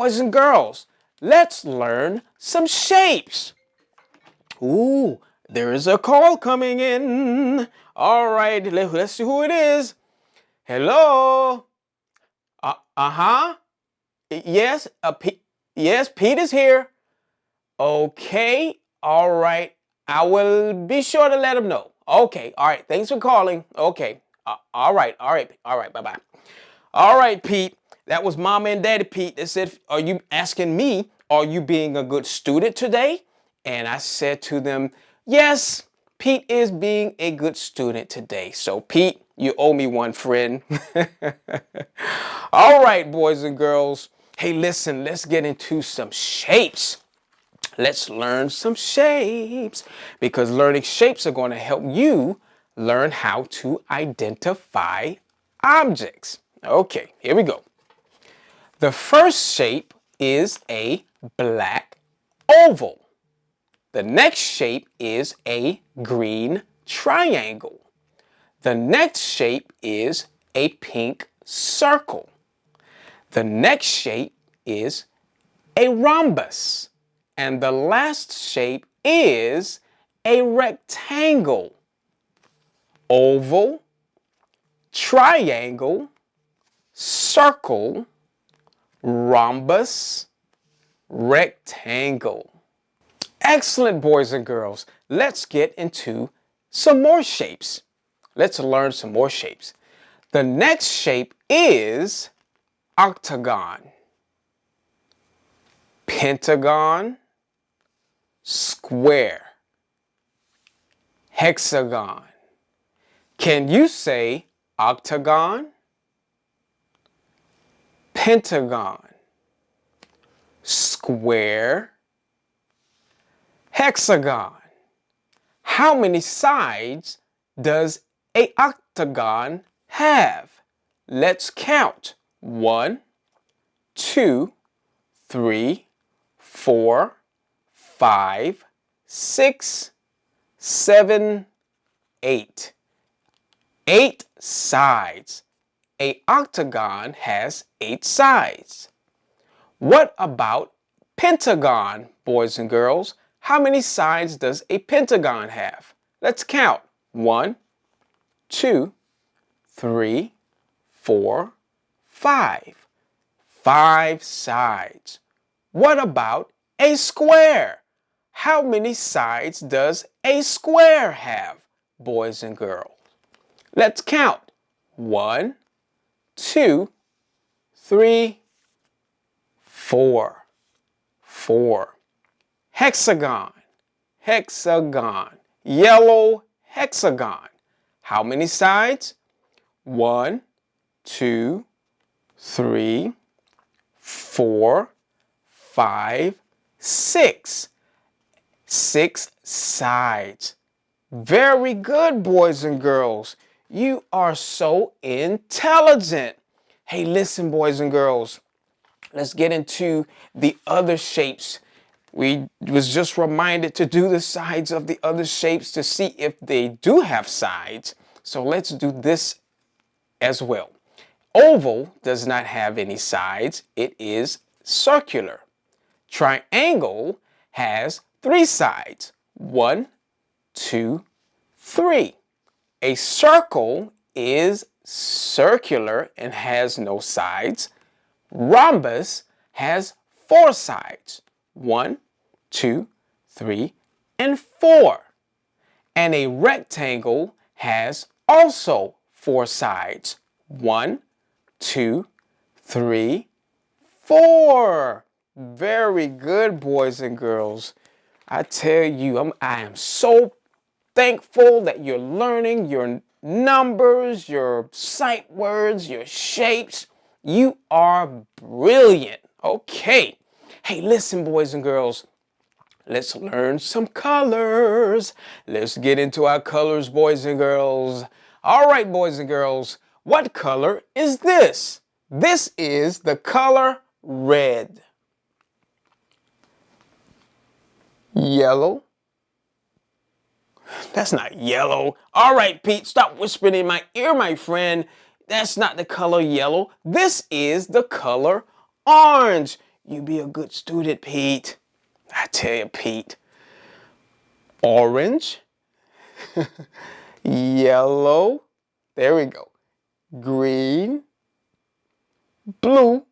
boys and girls, let's learn some shapes. Ooh, there is a call coming in. All right, let's see who it is. Hello? Uh-huh. Yes, yes, Pete is here. Okay, all right. I will be sure to let him know. Okay, all right. Thanks for calling. Okay, all right, bye-bye. All right, Pete. That was Mama and Daddy Pete. They said, are you asking me, are you being a good student today? And I said to them, yes, Pete is being a good student today. So, Pete, you owe me one, friend. All right, boys and girls. Hey, listen, let's get into some shapes. Let's learn some shapes because learning shapes are going to help you learn how to identify objects. Okay, here we go. The first shape is a black oval. The next shape is a green triangle. The next shape is a pink circle. The next shape is a rhombus. And the last shape is a rectangle. Oval, triangle, circle, rhombus, rectangle. Excellent, boys and girls. Let's get into some more shapes. Let's learn some more shapes. The next shape is octagon, pentagon, square, hexagon. Can you say octagon, pentagon, square, hexagon? How many sides does an octagon have? Let's count. 1, 2, 3, 4, 5, 6, 7, 8. 8 sides. An octagon has 8 sides. What about pentagon, boys and girls? How many sides does a pentagon have? Let's count. 1, 2, 3, 4, 5. 5 sides. What about a square? How many sides does a square have, boys and girls? Let's count. 1, 2, 3, 4. 4. Hexagon. Hexagon. Yellow hexagon. How many sides? 1, 2, 3, 4, 5, 6. 6 sides. Very good, boys and girls. You are so intelligent. Hey, listen, boys and girls. Let's get into the other shapes. We was just reminded to do the sides of the other shapes to see if they do have sides. So let's do this as well. Oval does not have any sides. It is circular. Triangle has 3 sides. 1, 2, 3. A circle is circular and has no sides. Rhombus has 4 sides. 1, 2, 3, and 4. And a rectangle has also 4 sides. 1, 2, 3, 4. Very good, boys and girls. I tell you, I am so thankful that you're learning your numbers, your sight words, your shapes. You are brilliant. Okay. Hey, listen, boys and girls. Let's learn some colors. Let's get into our colors, boys and girls. All right, boys and girls. What color is this? This is the color red. Yellow. That's not yellow. All right, Pete, stop whispering in my ear, my friend. That's not the color yellow. This is the color orange. You be a good student, Pete. I tell you, Pete. Orange, yellow, there we go. Green, blue,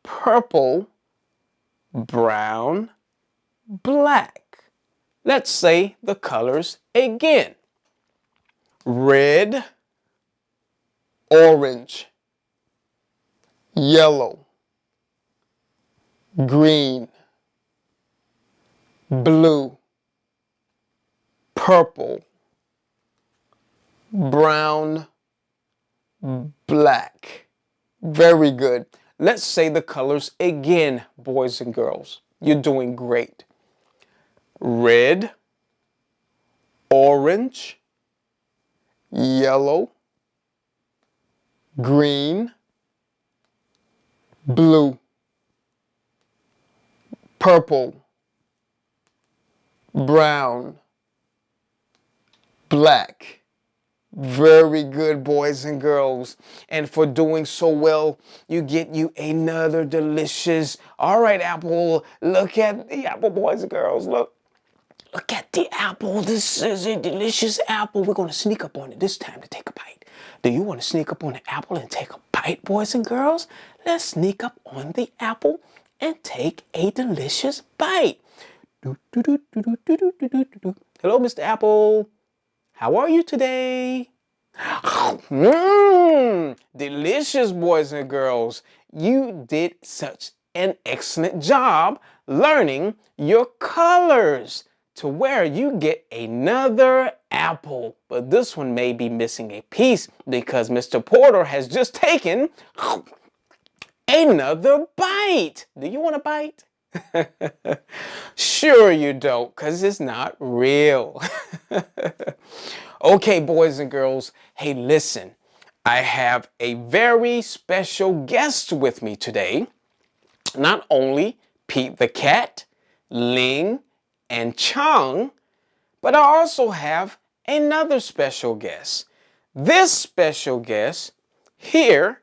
purple, brown, black. Let's say the colors again. Red, orange, yellow, green, blue, purple, brown, black. Very good. Let's say the colors again, boys and girls. You're doing great. Red, orange, yellow, green, blue, purple, brown, black. Very good, boys and girls. And for doing so well, you get you another delicious. All right, Apple, look at the apple, boys and girls. Look at the apple. This is a delicious apple. We're going to sneak up on it this time to take a bite. Do you want to sneak up on the apple and take a bite, boys and girls? Let's sneak up on the apple and take a delicious bite. Hello, Mr. Apple. How are you today? Delicious, boys and girls. You did such an excellent job learning your colors to where you get another apple. But this one may be missing a piece because Mr. Porter has just taken another bite. Do you want a bite? Sure you don't, because it's not real. Okay, boys and girls, hey, listen, I have a very special guest with me today. Not only Pete the cat, Ling, and Chang, but I also have another special guest. This special guest here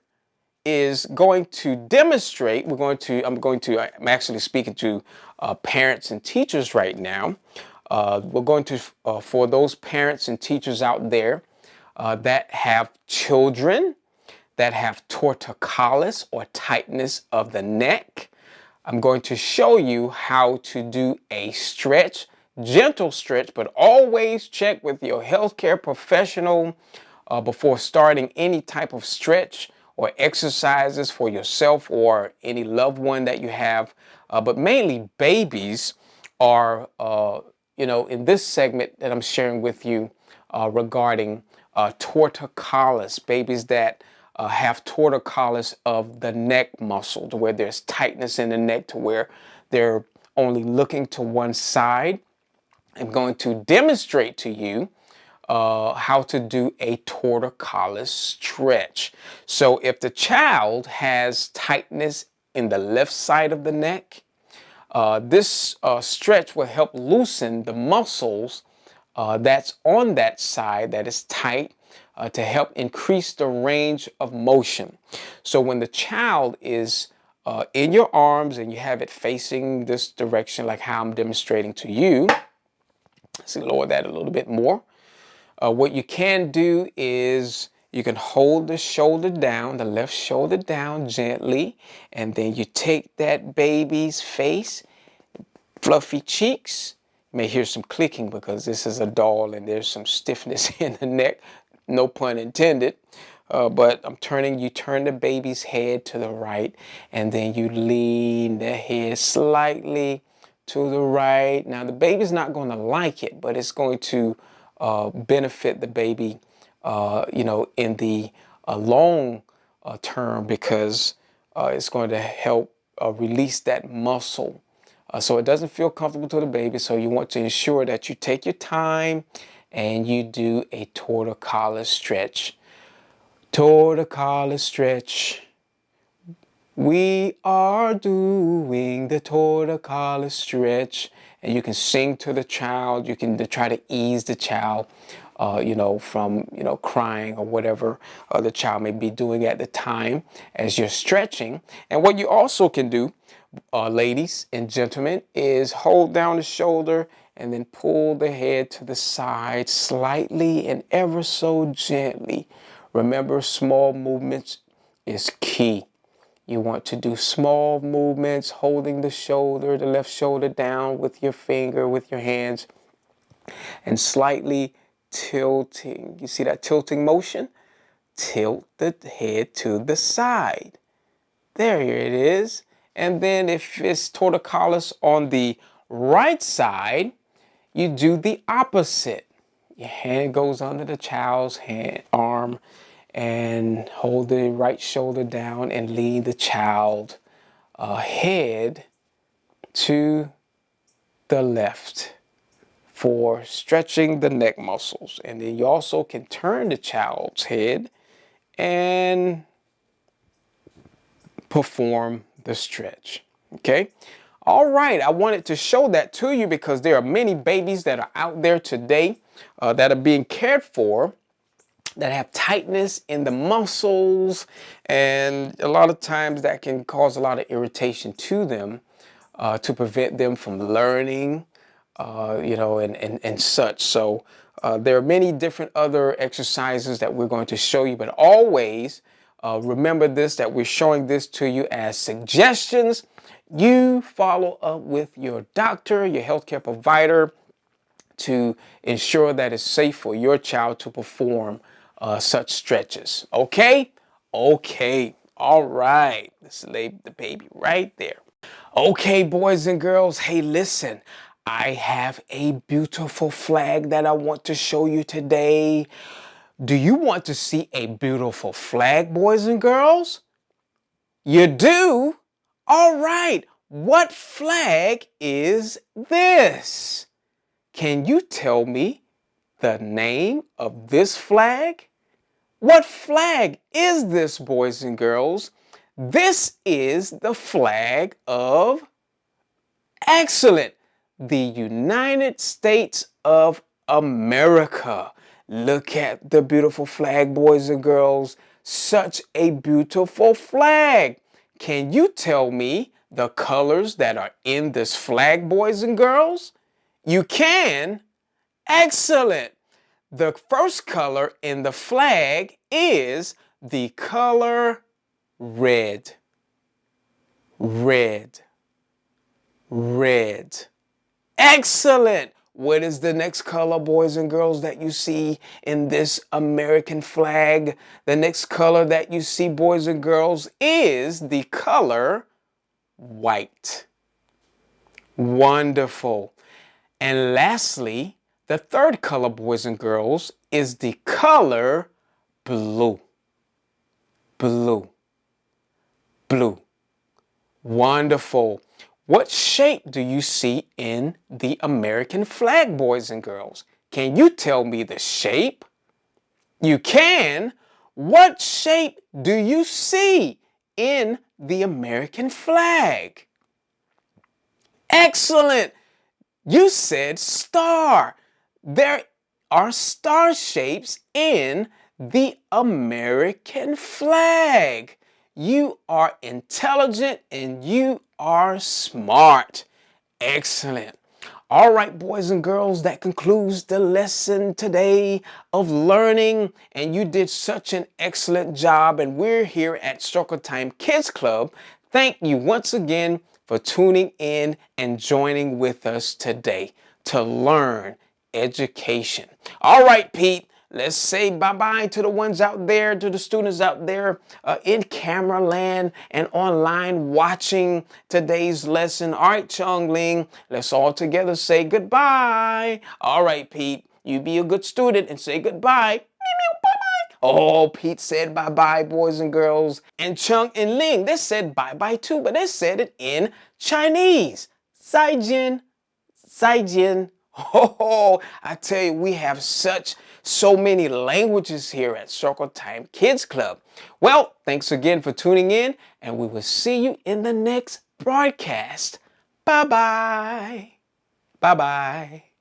is going to demonstrate. I'm actually speaking to parents and teachers right now. We're going to, for those parents and teachers out there that have children that have torticollis or tightness of the neck, I'm going to show you how to do a stretch, gentle stretch, but always check with your healthcare professional before starting any type of stretch or exercises for yourself or any loved one that you have. But mainly babies are, in this segment that I'm sharing with you regarding torticollis, babies that have torticollis of the neck muscle, to where there's tightness in the neck, to where they're only looking to one side. I'm going to demonstrate to you how to do a torticollis stretch. So if the child has tightness in the left side of the neck, this stretch will help loosen the muscles that's on that side that is tight, to help increase the range of motion. So when the child is in your arms and you have it facing this direction, like how I'm demonstrating to you, let's lower that a little bit more. What you can do is you can hold the shoulder down, the left shoulder down gently, and then you take that baby's face, fluffy cheeks. You may hear some clicking because this is a doll and there's some stiffness in the neck, no pun intended. But you turn the baby's head to the right, and then you lean the head slightly to the right. Now the baby's not going to like it, but it's going to benefit the baby, in the long term, because it's going to help release that muscle. So it doesn't feel comfortable to the baby. So you want to ensure that you take your time and you do a torticollis stretch. Torticollis stretch. We are doing the torticollis stretch, and you can sing to the child. You can try to ease the child, from, crying or whatever the child may be doing at the time as you're stretching. And what you also can do, ladies and gentlemen, is hold down the shoulder and then pull the head to the side slightly and ever so gently. Remember, small movements is key. You want to do small movements, holding the left shoulder down with your finger, with your hands, and slightly tilting. You see that tilting motion? Tilt the head to the side. There it is. And then if it's torticollis on the right side, you do the opposite. Your hand goes under the child's arm, and hold the right shoulder down and lead the child head to the left for stretching the neck muscles. And then you also can turn the child's head and perform the stretch. Okay? All right, I wanted to show that to you because there are many babies that are out there today that are being cared for, that have tightness in the muscles, and a lot of times that can cause a lot of irritation to them, to prevent them from learning, and such. So there are many different other exercises that we're going to show you, but always remember this, that we're showing this to you as suggestions. You follow up with your doctor, your healthcare provider, to ensure that it's safe for your child to perform such stretches. Okay? Okay. All right. Let's lay the baby right there. Okay, boys and girls. Hey, listen. I have a beautiful flag that I want to show you today. Do you want to see a beautiful flag, boys and girls? You do? All right. What flag is this? Can you tell me the name of this flag? What flag is this, boys and girls? This is the flag of, excellent, the United States of America. Look at the beautiful flag, boys and girls. Such a beautiful flag. Can you tell me the colors that are in this flag, boys and girls? You can? Excellent. The first color in the flag is the color red. Red. Red. Excellent. What is the next color, boys and girls, that you see in this American flag? The next color that you see, boys and girls, is the color white. Wonderful. And lastly, the third color, boys and girls, is the color blue. Blue. Blue. Wonderful. What shape do you see in the American flag, boys and girls? Can you tell me the shape? You can. What shape do you see in the American flag? Excellent. You said star. There are star shapes in the American flag. You are intelligent and you are smart. Excellent. All right, boys and girls, that concludes the lesson today of learning. And you did such an excellent job. And we're here at Circle Time Kids Club. Thank you once again for tuning in and joining with us today to learn education. All right, Pete. Let's say bye-bye to the ones out there, to the students out there in camera land and online watching today's lesson. All right, Chongling, let's all together say goodbye. All right, Pete, you be a good student and say goodbye. Bye-bye. Oh, Pete said bye-bye, boys and girls. And Chung and Ling, they said bye-bye too, but they said it in Chinese. 再见, 再见. Oh, I tell you, we have so many languages here at Circle Time Kids Club. Well, thanks again for tuning in, and we will see you in the next broadcast. Bye-bye. Bye-bye.